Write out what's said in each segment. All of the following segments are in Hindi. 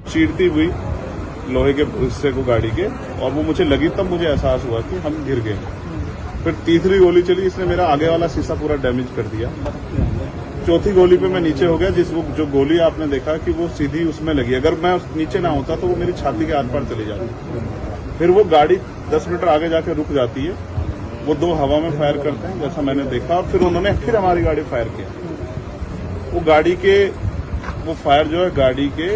चीरती हुई लोहे के हिस्से को गाड़ी के, और वो मुझे लगी तब मुझे एहसास हुआ कि हम गिर गए। फिर तीसरी गोली चली, इसने मेरा आगे वाला शीशा पूरा डैमेज कर दिया। चौथी गोली पे मैं नीचे हो गया, जो गोली आपने देखा कि वो सीधी उसमें लगी। अगर मैं नीचे ना होता तो वो मेरी छाती के आर पार चली जाती। फिर वो गाड़ी 10 मीटर आगे जाके रुक जाती है। वो 2 हवा में फायर करते हैं जैसा मैंने देखा, और फिर उन्होंने फिर हमारी गाड़ी फायर किया। वो फायर जो है गाड़ी के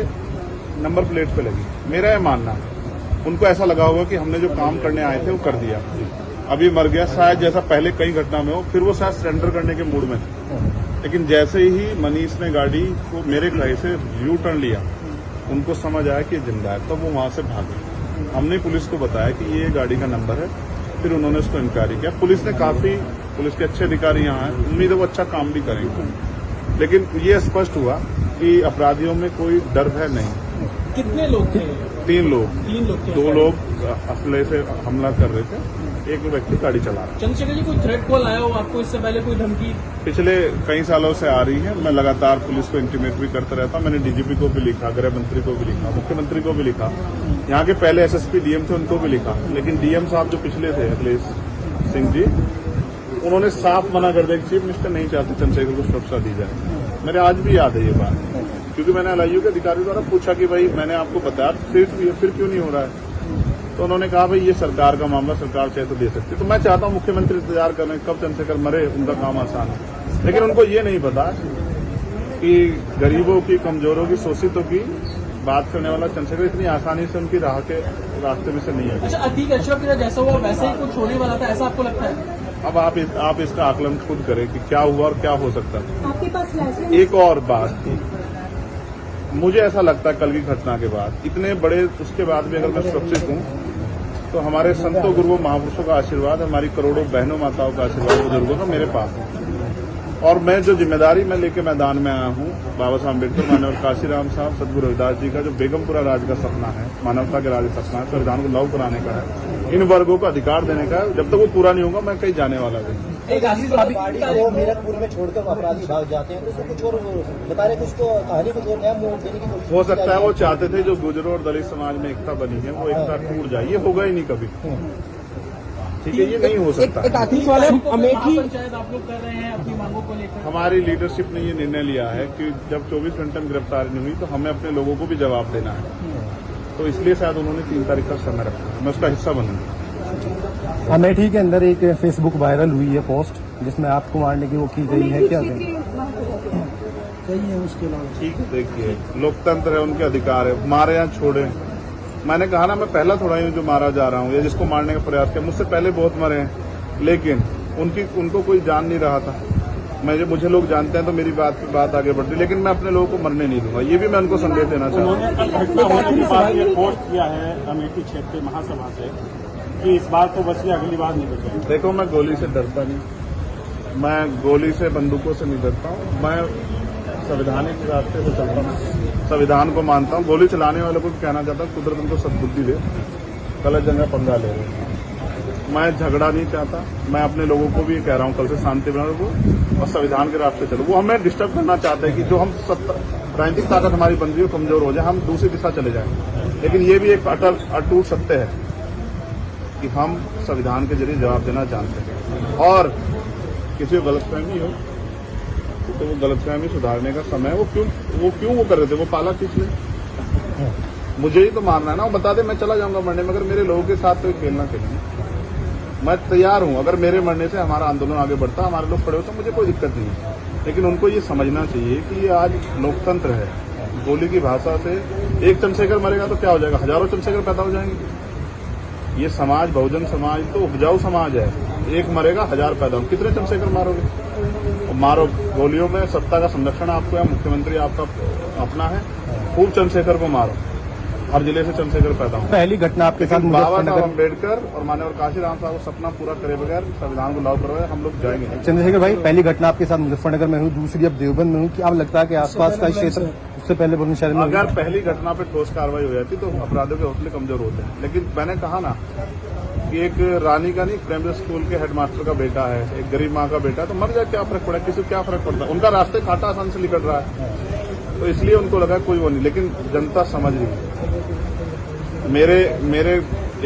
नंबर प्लेट पे लगी। मेरा ये मानना है, उनको ऐसा लगा होगा कि हमने जो काम करने आए थे वो कर दिया, अभी मर गया शायद, जैसा पहले कई घटना में हो। फिर वो शायद सरेंडर करने के मूड में थे, लेकिन जैसे ही मनीष ने गाड़ी को मेरे कहे से यू टर्न लिया, उनको समझ आया कि जिंदा है, तो वो वहां से भागे। हमने पुलिस को बताया कि ये गाड़ी का नंबर है, फिर उन्होंने उसको इंक्वायरी किया। पुलिस के अच्छे अधिकारी यहाँ हैं, उम्मीद है वो अच्छा काम भी करेंगे। लेकिन ये स्पष्ट हुआ कि अपराधियों में कोई डर है नहीं। कितने लोग थे? 3 लोग। 2 लोग असले से हमला कर रहे थे, एक व्यक्ति गाड़ी चला रहा है। चंद्रशेखर जी, कोई थ्रेट कॉल आया हो आपको इससे पहले, कोई धमकी? पिछले कई सालों से आ रही है। मैं लगातार पुलिस को इंटीमेट भी करता रहता हूं। मैंने डीजीपी को भी लिखा, गृह मंत्री को भी लिखा, मुख्यमंत्री को भी लिखा, यहाँ के पहले एसएसपी डीएम थे उनको भी लिखा। लेकिन डीएम साहब जो पिछले थे, अखिलेश सिंह जी, उन्होंने साफ मना कर दिया कि चीफ मिनिस्टर नहीं चाहते चंद्रशेखर को सुरक्षा दी जाए। मेरे आज भी याद है ये बात, क्योंकि मैंने एलआईयू के अधिकारियों द्वारा पूछा कि भाई मैंने आपको बताया, फिर क्यों नहीं हो रहा है? तो उन्होंने कहा भाई ये सरकार का मामला, सरकार चाहे तो दे सकती। तो मैं चाहता हूं मुख्यमंत्री इंतजार कर रहे हैं कब चंद्रशेखर मरे, उनका काम आसान है। लेकिन उनको ये नहीं पता कि गरीबों की, कमजोरों की, शोषितों की बात करने वाला चंद्रशेखर इतनी आसानी से उनकी रास्ते में से नहीं है। अच्छा, अतीक अशरफ जैसा हुआ वैसे ही कुछ होने वाला था, ऐसा आपको लगता है? अब आप इसका आकलन खुद करें कि क्या हुआ और क्या हो सकता है। आपके पास लाइसेंस? एक और बात, मुझे ऐसा लगता है कल की घटना के बाद, इतने बड़े उसके बाद भी अगर मैं सुरक्षित हूं तो हमारे संतों गुरुओं महापुरुषों का आशीर्वाद, हमारी करोड़ों बहनों माताओं का आशीर्वाद, बुजुर्गों का मेरे पास है। और मैं जो जिम्मेदारी मैं लेके मैदान में आया हूं, बाबा साहब अम्बेडकर, मानव काशीराम साहब, सदगुरु रविदास जी का जो बेगमपुरा राज का सपना है, मानवता के राज का सपना है, संविधान को लागू कराने का है, इन वर्गों को अधिकार देने का है, जब तक वो पूरा नहीं होगा मैं कहीं जाने वाला नहीं। वो मीरकपुर में छोड़कर अपराधी भाग जाते हैं, तो उसको कुछ और बता रहे थे, उसको कहानी को और नया मोड़ देने की कोशिश हो सकता है वो चाहते थे जो गुजरों और दलित समाज में एकता बनी है वो एकता टूट जाए। ये होगा ही नहीं कभी, ठीक है, ये नहीं हो सकता। एक आखिरी सवाल है, अमेठी पंचायत आप लोग कर रहे हैं अपनी मांगों को लेकर? हमारी लीडरशिप ने ये निर्णय लिया है कि जब 24 घंटे में गिरफ्तारी नहीं हुई तो हमें अपने लोगों को भी जवाब देना है, तो इसलिए शायद उन्होंने 3 तारीख का समय रखा है। मैं उसका हिस्सा बनूंगा। अमेठी के अंदर एक फेसबुक वायरल हुई है पोस्ट जिसमें आपको मारने की वो की गई है, क्या सही है? उसके अलावा ठीक है, देखिए लोकतंत्र है, उनके अधिकार है, मारे या छोड़े। मैंने कहा ना, मैं पहला थोड़ा ही हूं जो मारा जा रहा हूं या जिसको मारने का प्रयास किया। मुझसे पहले बहुत मरे हैं, लेकिन उनको कोई जान नहीं रहा था। मुझे लोग जानते हैं तो मेरी बात आगे बढ़ती, लेकिन मैं अपने लोगों को मरने नहीं दूंगा। ये भी मैं उनको संदेश देना चाहता हूँ। पोस्ट किया है अमेठी क्षेत्र महासभा से कि इस बार तो बचिए, अगली बार नहीं बचे। देखो, मैं गोली से डरता नहीं, मैं गोली से, बंदूकों से नहीं डरता हूँ। मैं संवैधानिक रास्ते से चलता हूँ, संविधान को मानता हूँ। गोली चलाने वालों को कहना चाहता हूँ कुदरत उनको सद्बुद्धि दे, गलत जगह पंगा ले रहे हैं। मैं झगड़ा नहीं चाहता, मैं अपने लोगों को भी कह रहा हूँ कल से शांति बना रखो और संविधान के रास्ते चलो। वो हमें डिस्टर्ब करना चाहते हैं कि जो हम राजनीतिक ताकत हमारी बन रही हो कमजोर हो जाए, हम दूसरी दिशा चले जाएं। लेकिन ये भी एक अटूट सत्य है कि हम संविधान के जरिए जवाब देना जानते हैं, और किसी को गलतफहमी हो तो वो गलतफहमी सुधारने का समय है। वो क्यों वो कर रहे थे, वो पाला खींच ले, मुझे ही तो मारना है ना। वो बता दे मैं चला जाऊंगा मरने में, अगर मेरे लोगों के साथ कोई खेलना खेलेंगे, मैं तैयार हूं। अगर मेरे मरने से हमारा आंदोलन आगे बढ़ता, हमारे लोग खड़े हो, तो मुझे कोई दिक्कत नहीं है। लेकिन उनको ये समझना चाहिए कि ये आज लोकतंत्र है। गोली की भाषा से एक चंद्रशेखर मरेगा तो क्या हो जाएगा, हजारों चंद्रशेखर पैदा हो जाएंगे। ये समाज, बहुजन समाज तो उपजाऊ समाज है। एक मरेगा, 1000 पैदा हो, कितने चंद्रशेखर मारोगे? मारो गोलियों में। सत्ता का संरक्षण आपको है, मुख्यमंत्री आपका अपना है, खूब चंद्रशेखर को मारो, हर जिले से चंद्रशेखर पैदा हो। पहली घटना आपके साथ बाबा साहब अम्बेडकर और मानव काशीराम साहब को सपना पूरा करे बगैर संविधान को लागू करवाए हम लोग जाएंगे। चंद्रशेखर भाई, पहली घटना आपके साथ मुजफ्फरनगर में हुई, दूसरी अब देवबंद में हुई। क्या लगता है कि आसपास का क्षेत्र उससे पहले बुलंदशहर में? अगर पहली घटना पे ठोस कार्रवाई हो जाती तो अपराधियों के हौसले कमजोर होते हैं। लेकिन मैंने कहा ना कि एक रानी का नहीं, प्राइमरी स्कूल के हेडमास्टर का बेटा है, एक गरीब माँ का बेटा है, तो मर जाए क्या फर्क पड़ा, किसी को क्या फर्क पड़ता है? उनका रास्ते कांटा आसान से निकल रहा है, तो इसलिए उनको लगा कोई वो नहीं, लेकिन जनता समझ रही है। मेरे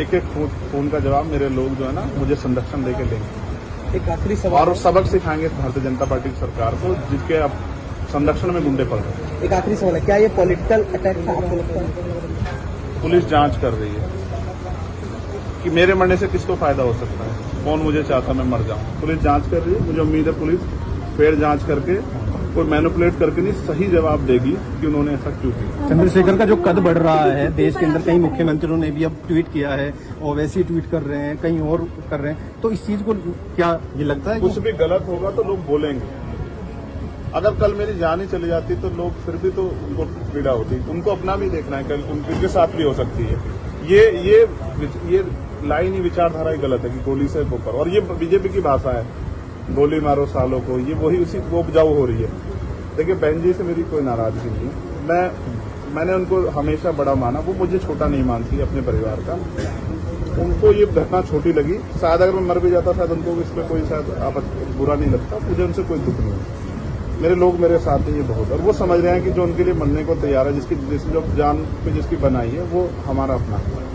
एक एक फोन का जवाब मेरे लोग जो है ना मुझे संरक्षण देके लेंगे एक आखिरी सवाल और सबक सिखाएंगे भारतीय जनता पार्टी की सरकार को, जिसके अब संरक्षण में गुंडे पड़ रहे हैं। एक आखिरी सवाल है, क्या ये पॉलिटिकल अटैक था आपको लगता है? पुलिस जांच कर रही है कि मेरे मरने से किसको फायदा हो सकता है, कौन मुझे चाहता मैं मर जाऊं। पुलिस जांच कर रही है, मुझे उम्मीद है पुलिस फेर जांच करके कोई मैनिपुलेट करके नहीं, सही जवाब देगी कि उन्होंने ऐसा क्यों किया। चंद्रशेखर का जो कद बढ़ रहा है देश के अंदर, कई मुख्यमंत्रियों ने भी अब ट्वीट किया है, ओवैसी ट्वीट कर रहे हैं, कई और कर रहे हैं, तो इस चीज को क्या ये लगता है कुछ भी गलत होगा तो लोग बोलेंगे। अगर कल मेरी जान ही चली जाती तो लोग फिर भी तो उनको पीड़ा होती, उनको अपना भी देखना है, कल उनके साथ भी हो सकती है। ये लाइन ही विचारधारा ही गलत है कि गोली से ऊपर, और ये बीजेपी की भाषा है, गोली मारो सालों को, ये वही उसी वो उपजाऊ हो रही है। देखिए बहन जी से मेरी कोई नाराजगी नहीं है, मैंने उनको हमेशा बड़ा माना, वो मुझे छोटा नहीं मानती अपने परिवार का। उनको ये घटना छोटी लगी, शायद अगर मैं मर भी जाता शायद उनको इसमें कोई शायद बुरा नहीं लगता, मुझे उनसे कोई दुख नहीं है। मेरे लोग मेरे साथ हैं ये बहुत, और वो समझ रहे हैं कि जो उनके लिए मरने को तैयार है, जिसकी जो जान पे जिसकी बनाई है वो हमारा अपना है।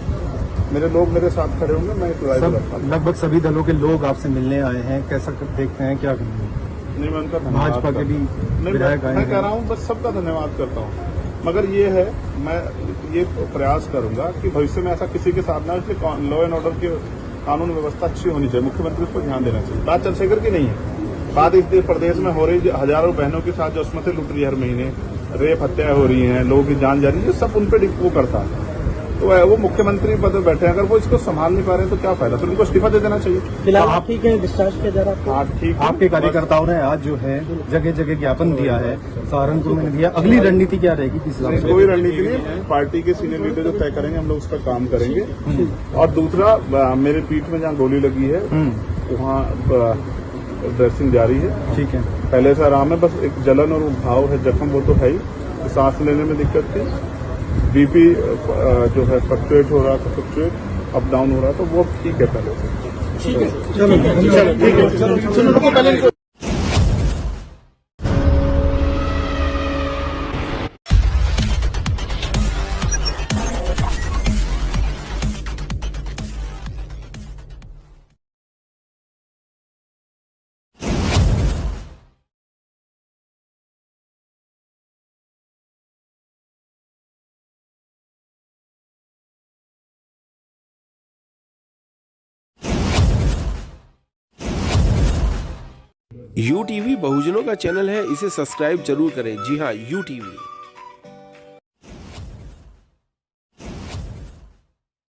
मेरे लोग मेरे साथ खड़े होंगे, मैं इस लड़ाई को लड़ता हूं। लगभग सभी दलों के लोग आपसे मिलने आए हैं, कैसा देखते हैं, क्या नहीं मैं उनका धन्यवाद भाजपा के भी नहीं, विधायक आए मैं कह हैं। रहा हूँ बस सबका धन्यवाद करता हूँ, मगर ये है मैं ये प्रयास करूंगा कि भविष्य में ऐसा किसी के साथ ना, इसलिए लॉ एंड ऑर्डर की कानून व्यवस्था अच्छी होनी चाहिए, मुख्यमंत्री को ध्यान देना चाहिए। बात चंद्रशेखर की नहीं है, बात इस प्रदेश में हो रही हजारों बहनों के साथ जो अस्मतें लुट रही है, हर महीने रेप हत्याएं हो रही हैं, लोगों की जान जा रही है, सब उन पर वो करता है। तो वो मुख्यमंत्री पद पर बैठे हैं, अगर वो इसको संभाल नहीं पा रहे तो क्या फायदा, फिर उनको इस्तीफा दे देना चाहिए। फिलहाल आप ठीक है, डिस्चार्ज किया जा रहा है? हाँ ठीक है। आपके कार्यकर्ताओं ने आज जो है जगह जगह ज्ञापन दिया है, सहारनपुर में दिया, अगली रणनीति क्या रहेगी किस हिसाब से? कोई रणनीति नहीं, पार्टी के सीनियर लीडर जो तय करेंगे हम लोग उस पर काम करेंगे। और दूसरा मेरे पीठ में जहाँ गोली लगी है वहाँ ड्रेसिंग जारी है, ठीक है, पहले से आराम है, बस एक जलन और घाव है, जख्म वो तो है ही, सांस लेने में दिक्कत थी, बीपी जो है फ्लक्चुएट हो रहा था, फ्लक्चुएट अप डाउन हो रहा था, वो ठीक है पहले से। ठीक है, चलो ठीक है। UTV बहुजनों का चैनल है, इसे सब्सक्राइब जरूर करें। जी हाँ, UTV।